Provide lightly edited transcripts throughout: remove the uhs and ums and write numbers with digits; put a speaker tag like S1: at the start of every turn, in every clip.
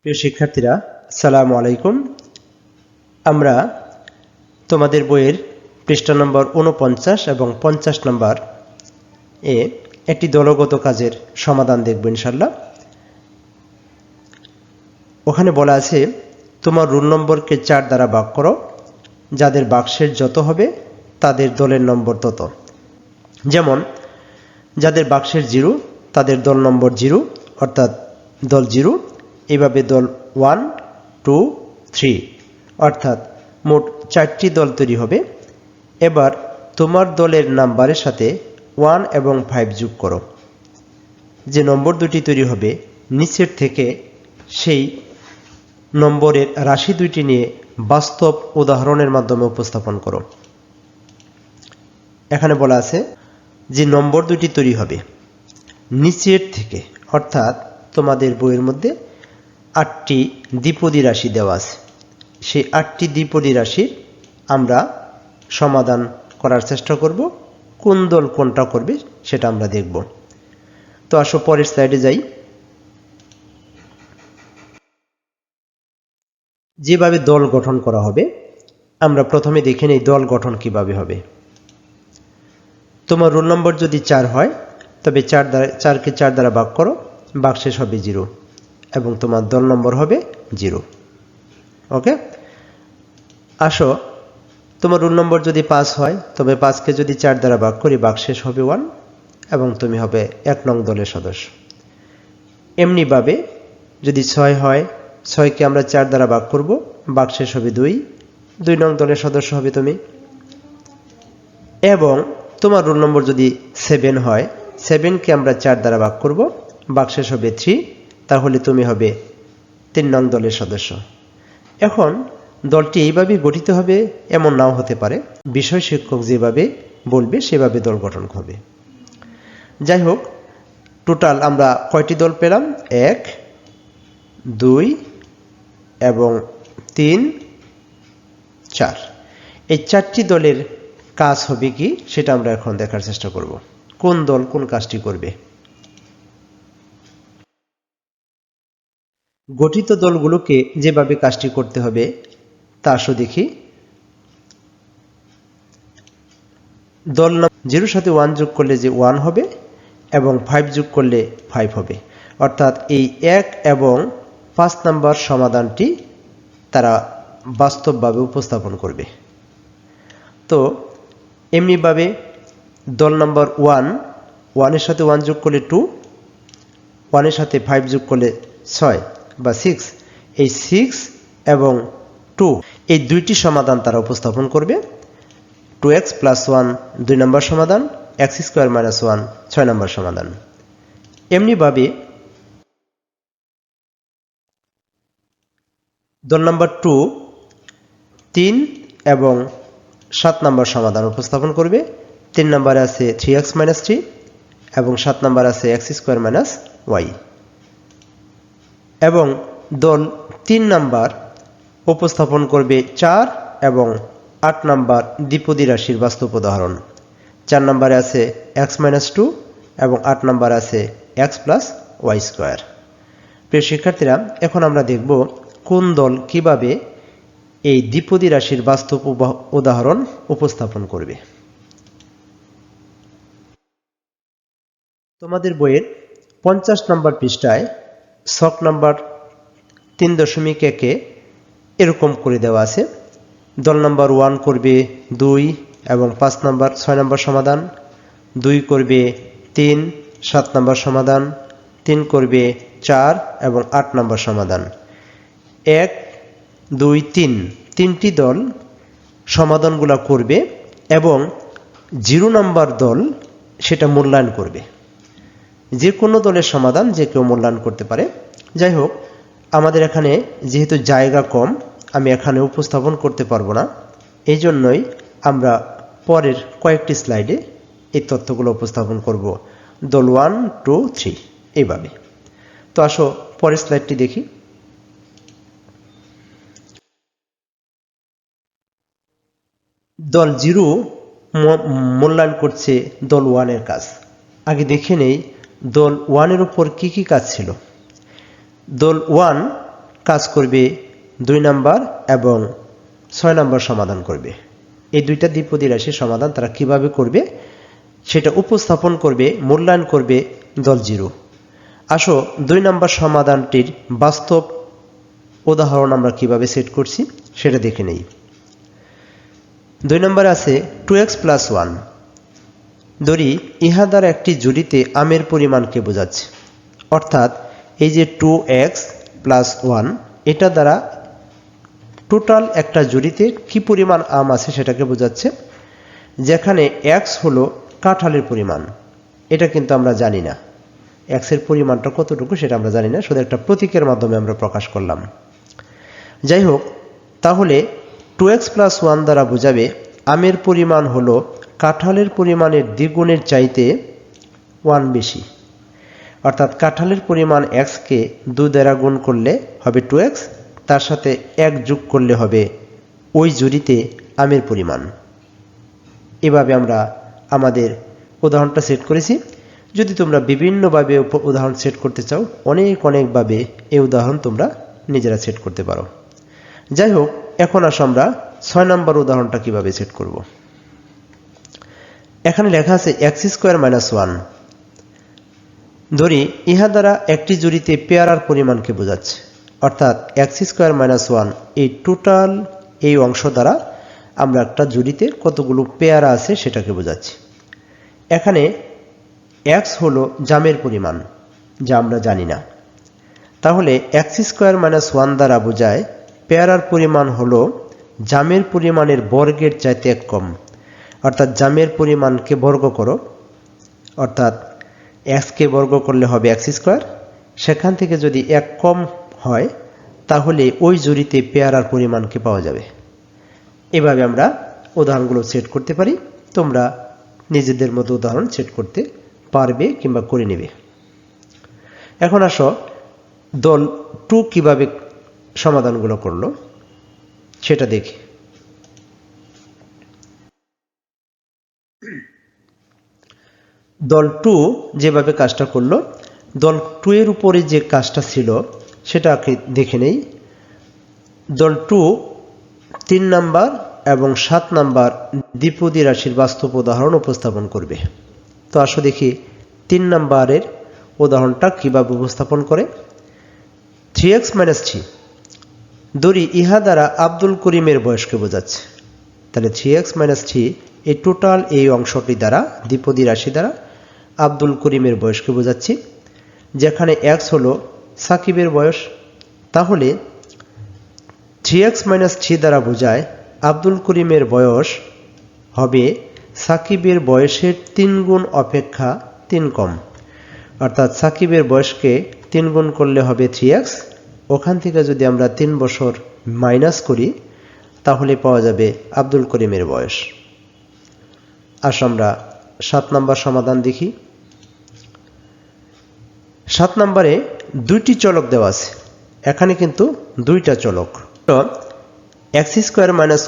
S1: প্রিয় শিক্ষার্থীরা, আসসালামু আলাইকুম। আমরা তোমাদের বইয়ের পৃষ্ঠা নম্বর ৪৯ এবং ৫০ নম্বর এ একটি দলগত কাজের সমাধান দেখব ইনশাআল্লাহ। ওখানে বলা আছে, তোমার রোল নম্বরকে ৪ দ্বারা ভাগ করো, যাদের বাক্সের যত হবে তাদের দলের নম্বর তত। যেমন যাদের বাক্সের 0 তাদের দল নম্বর 0, অর্থাৎ দল 0। এইভাবে দল 1, 2, 3, অর্থাৎ মোট 4টি দল তৈরি হবে। এবার তোমার দলের নাম্বারের সাথে 1 এবং 5 যোগ করো। যে নম্বর দুটি তৈরি হবে নিচের থেকে সেই নম্বরের রাশি দুইটি নিয়ে বাস্তব উদাহরণের মাধ্যমে উপস্থাপন করো। এখানে বলা আছে যে নম্বর দুটি তৈরি হবে নিচের থেকে, অর্থাৎ তোমাদের বইয়ের মধ্যে 8টি দ্বিপদী রাশি দেওয়া আছে। সেই 8টি দ্বিপদী রাশির আমরা সমাধান করার চেষ্টা করব। কোন দল কোনটা করবে সেটা আমরা দেখব। তো আসো পরের স্লাইডে যাই। যেভাবে দল গঠন করা হবে আমরা প্রথমে দেখে নেই দল গঠন কিভাবে হবে। তোমার রোল নম্বর যদি 4 হয় তবে 4কে 4 দ্বারা ভাগ করো, বাক্সেস হবে 0 এবং তোমার দল নম্বর হবে 0। ওকে, আসো তোমার রোল নম্বর যদি 5 হয় তবে 5কে যদি 4 দ্বারা ভাগ করি বাক্সেস হবে 1 এবং তুমি হবে 1 নং দলের সদস্য। এমনিভাবে যদি 6 হয়, 6কে আমরা 4 দ্বারা ভাগ করব, বাক্সেস হবে 2 নং দলের সদস্য হবে তুমি। এবং তোমার রোল নম্বর যদি 7 হয়, 7কে আমরা 4 দ্বারা ভাগ করব, বাক্সেস হবে 3, তাহলে তুমি হবে 3 নং দলের সদস্য। এখন দলটি এইভাবেই গঠিত হবে এমন নাও হতে পারে, বিষয় শিক্ষক যেভাবে বলবে সেভাবে দল গঠন হবে। যাই হোক, টোটাল আমরা কয়টি দল পেলাম? 1, 2 এবং 3, 4। এই 4টি দলের কাজ হবে কি সেটা আমরা এখন দেখার চেষ্টা করব। কোন দল কোন কাজটি করবে। গঠিত দলগুলোকে যেভাবে কাজটি করতে হবে তা আসো দেখি। দল 0 সাথে 1 যোগ করলে যে 1 হবে এবং 5 যোগ করলে 5 হবে, অর্থাৎ এই 1 এবং 5 নাম্বার সমাধানটি তারা বাস্তবভাবে উপস্থাপন করবে। তো এমনিভাবে দল নম্বর 1 এর সাথে 1 যোগ করলে 2, 1 এর সাথে 5 যোগ করলে 6 বা 6, এই 6 এবং 2 এই দুইটি সমাধান তারা উপস্থাপন করবে। 2x + 1 2 নম্বর সমাধান, x² - 1 6 নম্বর সমাধান। এমনিভাবে দল নম্বর 2 3 এবং 7 নম্বর সমাধান উপস্থাপন করবে। 3 নম্বরে আছে 3x - 3 এবং 7 নম্বর আছে x² - y। এবং দল 3 নম্বর উপস্থাপন করবে 4 এবং 8 নম্বর দ্বিপদী রাশির বাস্তব উদাহরণ। 4 নম্বরে আছে x - 2 এবং 8 নম্বর আছে x + y²। প্রিয় শিক্ষার্থীরা, এখন আমরা দেখব কোন দল কিভাবে এই দ্বিপদী রাশির বাস্তব উদাহরণ উপস্থাপন করবে। তোমাদের বইয়ের 50 নম্বর পৃষ্ঠায় ছক নম্বর 3.1-এ এরকম করে দেওয়া আছে। দল নম্বর 1 করবে 2 এবং 5 নম্বর 6 নম্বর সমাধান, 2 করবে 3 7 নম্বর সমাধান, 3 করবে 4 এবং 8 নম্বর সমাধান। 1 2 3 তিনটি দল সমাধানগুলো করবে এবং 0 নম্বর দল সেটা মূল্যায়ন করবে। যে কোনো দলের সমাধান যে কেউ মূল্যায়ন করতে পারে। যাই হোক, আমাদের এখানে যেহেতু জায়গা কম আমি এখানে উপস্থাপন করতে পারবো না, এই জন্যই আমরা পরের কয়েকটি স্লাইডে এই তথ্যগুলো উপস্থাপন করব। দল 1 2 3 এইভাবে। তো আসো পরের স্লাইডটি দেখি। দল 0 মূল্যায়ন করছে দল 1 এর কাজ। আগে দেখে নেই দল 1 এর উপর কি কি কাজ ছিল। দল 1 কাজ করবে 2 নাম্বার এবং 6 নাম্বার সমাধান করবে। এই দুইটা দ্বিপদী রাশির সমাধান তারা কিভাবে করবে সেটা উপস্থাপন করবে, মূল্যায়ন করবে দল 0। আসো 2 নাম্বার সমাধানটির বাস্তব উদাহরণ আমরা কিভাবে সেট করছি সেটা দেখে নেই। 2 নম্বরে আছে 2x + 1। ধরি ইহা দ্বারা একটি জুড়িতে আমের পরিমাণকে বোঝাচ্ছে, অর্থাৎ এই যে 2x + 1 এটা দ্বারা টোটাল একটা জুড়িতে কি পরিমাণ আম আছে সেটাকে বোঝাচ্ছে, যেখানে x হলো কাঁঠালের পরিমাণ। এটা কিন্তু আমরা জানি না x এর পরিমাণটা কতটুকু, সেটা আমরা জানি না, শুধু একটা প্রতীকের মাধ্যমে আমরা প্রকাশ করলাম। যাই হোক, তাহলে 2x + 1 দ্বারা বোঝাবে আমের পরিমাণ হলো কাঁঠালের পরিমাণের দ্বিগুণের চাইতে 1 বেশি, অর্থাৎ কাঁঠালের পরিমাণ x কে 2 দ্বারা গুণ করলে হবে 2x, তার সাথে 1 যোগ করলে হবে ওই জুড়িতে আমের পরিমাণ। এভাবে আমরা আমাদের উদাহরণটা সেট করেছি। যদি তোমরা বিভিন্নভাবে উদাহরণ সেট করতে চাও, অনেকভাবে এই উদাহরণ তোমরা নিজেরা সেট করতে পারো। যাই হোক, এখন আসো আমরা 6 নম্বর উদাহরণটা কিভাবে সেট করব। এখানে লেখা আছে x² - 1। ধরি ইহা দ্বারা একটি জুড়িতে পেয়ারার পরিমাণকে বোঝাচ্ছে, অর্থাৎ x² - 1 এই টোটাল এই অংশ দ্বারা আমরা একটা জুড়িতে কতগুলো পেয়ারা আছে সেটাকে বোঝাচ্ছি। এখানে x হলো জামের পরিমাণ, যা আমরা জানি না। তাহলে x² - 1 দ্বারা বোঝায় পেয়ারার পরিমাণ হলো জামের পরিমাণের বর্গের চাইতে 1 কম, অর্থাৎ জামের পরিমাণকে বর্গ করো, অর্থাৎ x কে বর্গ করলে হবে x², সেখান থেকে যদি 1 কম হয় তাহলে ওই জুড়িতে পেয়ারার পরিমাণকে পাওয়া যাবে। এভাবে আমরা উদাহরণগুলো সেট করতে পারি। তোমরা নিজেদের মতো উদাহরণ সেট করতে পারবে কিংবা করে নেবে। এখন আসো দল 2 কিভাবে সমাধানগুলো করলো সেটা দেখি। দল 2 যেভাবে কাজটা করলো, দল 2 এর উপরে যে কাজটা ছিল সেটা দেখে নেই। দল 2 3 নাম্বার এবং 7 নাম্বার দ্বিপদী রাশির বাস্তব উদাহরণ উপস্থাপন করবে। তো আসো দেখি 3 নাম্বারের উদাহরণটা কিভাবে উপস্থাপন করে। 3x - 3। ধরি ইহা দ্বারা আব্দুল করিমের বয়সকে বোঝাচ্ছে, তাহলে 3x - 3 এই টোটাল এই অংশটি দ্বারা দ্বিপদী রাশি দ্বারা আব্দুল করিমের বয়সকে বোঝাচ্ছি, যেখানে x হলো সাকিবের বয়স। তাহলে 3x - 3 দ্বারা বোঝায় আব্দুল করিমের বয়স হবে সাকিবের বয়সের 3 গুণ অপেক্ষা 3 কম, অর্থাৎ সাকিবের বয়সকে 3 গুণ করলে হবে 3x। ওখান থেকে যদি আমরা 3 বছর মাইনাস করি তাহলে পাওয়া যাবে আব্দুল করিমের বয়স। আসো আমরা 7 নম্বর সমাধান দেখি। 7 নম্বরে 2টি চলক দেওয়া আছে। এখানে কিন্তু 2টা চলক। তো x²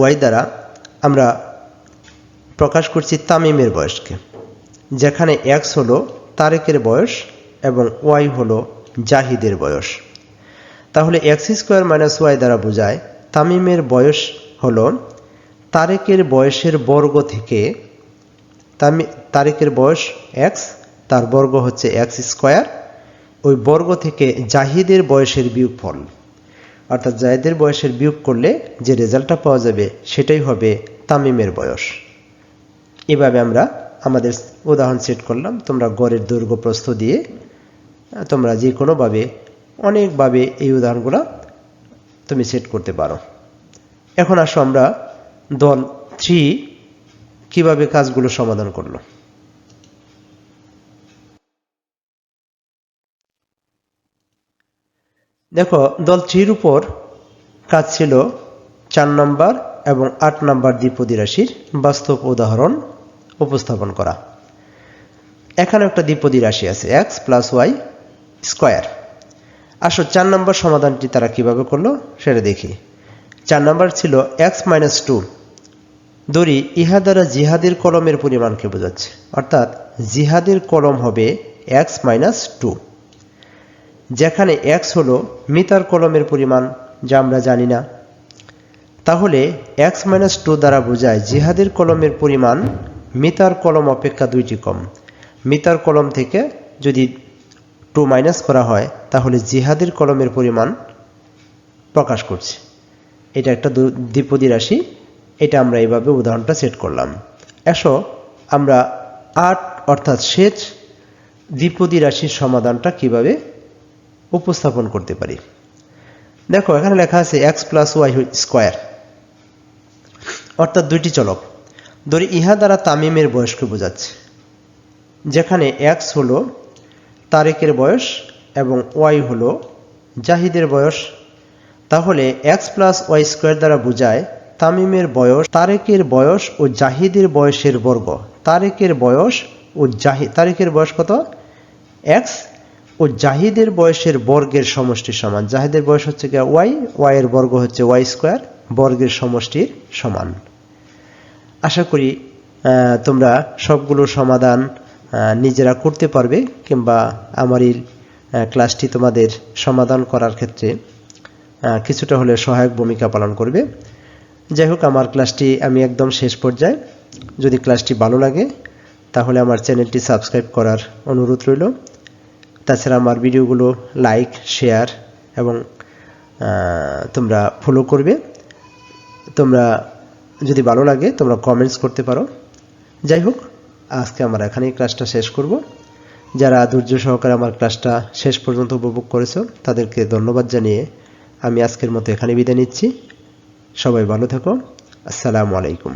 S1: - y দ্বারা আমরা প্রকাশ করছি তামিমের বয়সকে, যেখানে x হলো তারেকের বয়স এবং y হলো জাহিদের বয়স। তাহলে x² - y দ্বারা বোঝায় তামিমের বয়স হলো তারেকের বয়সের বর্গ থেকে, তারেকের বয়স x, তার বর্গ হচ্ছে x², ওই বর্গ থেকে জাহিদের বয়সের বিয়োগফল, অর্থাৎ জাহিদের বয়সের বিয়োগ করলে যে রেজাল্টটা পাওয়া যাবে সেটাই হবে তামিমের বয়স। এভাবে আমরা আমাদের উদাহরণ সেট করলাম। তোমরা গড়ের দৈর্ঘ্য প্রস্থ দিয়ে তোমরা যে কোনোভাবে অনেকভাবে এই উদাহরণগুলো তুমি সেট করতে পারো। এখন আসো আমরা দল 3 কিভাবে কাজগুলো সমাধান করলো। দেখো, দল 3 উপর কাজ ছিল 4 নম্বর এবং 8 নম্বর দ্বিপদী রাশির বাস্তব উদাহরণ উপস্থাপন করা। এখানে একটা দ্বিপদী রাশি আছে x + y²। আসো 4 নম্বর সমাধানটি তারা কিভাবে করলো সেটা দেখি। 4 নম্বর ছিল x - 2। ধরি ইহা দ্বারা জিহাদের কলমের পরিমাণকে বোঝাচ্ছে, অর্থাৎ জিহাদের কলম হবে x - 2। যেখানে x হলো মিতার কলমের পরিমাণ, যা আমরা জানি না, তাহলে x-2 দ্বারা বোঝায় জিহাদের কলমের পরিমাণ মিতার কলম অপেক্ষা 2টি কম। মিতার কলম থেকে যদি 2 মাইনাস করা হয় তাহলে জিহাদের কলমের পরিমাণ প্রকাশ করছে। এটা একটা দ্বিপদী রাশি। এটা আমরা এইভাবে উদাহরণটা সেট করলাম। এসো আমরা 8 অর্থাৎ শেষ দ্বিপদী রাশির সমাধানটা কিভাবে উপস্থাপন করতে পারি। দেখো এখানে লেখা আছে x + y স্কয়ার, অর্থাৎ দুইটি চলক। ধরি ইহা দ্বারা তামিমের বয়সকে বোঝাচ্ছে, যেখানে x হলো তারেকের বয়স এবং y হলো জাহিদের বয়স। তাহলে x + y স্কয়ার দ্বারা বোঝায় তামিমের বয়স, তারেকের বয়স ও জাহিদের বয়সের বর্গ। তারেকের বয়স কত? x ও জাহিদের বয়সের বর্গের সমষ্টির সমান। জাহিদের বয়স হচ্ছে y এর বর্গ হচ্ছে y স্কয়ার, বর্গের সমষ্টির সমান। আশা করি তোমরা সবগুলো সমাধান নিজেরা করতে পারবে, কিংবা আমার এই ক্লাসটি তোমাদের সমাধান করার ক্ষেত্রে কিছুটা হলে সহায়ক ভূমিকা পালন করবে। যাই হোক, আমার ক্লাসটি আমি একদম শেষ পর্যায়ে। যদি ক্লাসটি ভালো লাগে তাহলে আমার চ্যানেলটি সাবস্ক্রাইব করার অনুরোধ রইল। তাছাড়া আমার ভিডিওগুলো লাইক, শেয়ার এবং তোমরা ফলো করবে। তোমরা যদি ভালো লাগে তোমরা কমেন্টস করতে পারো। যাই হোক, আজকে আমরা এখানেই ক্লাসটা শেষ করব। যারা ধৈর্য সহকারে আমার ক্লাসটা শেষ পর্যন্ত উপভোগ করেছো তাদেরকে ধন্যবাদ জানিয়ে আমি আজকের মতো এখানে বিদায় নিচ্ছি। সবাই ভালো থেকো। আসসালামু আলাইকুম।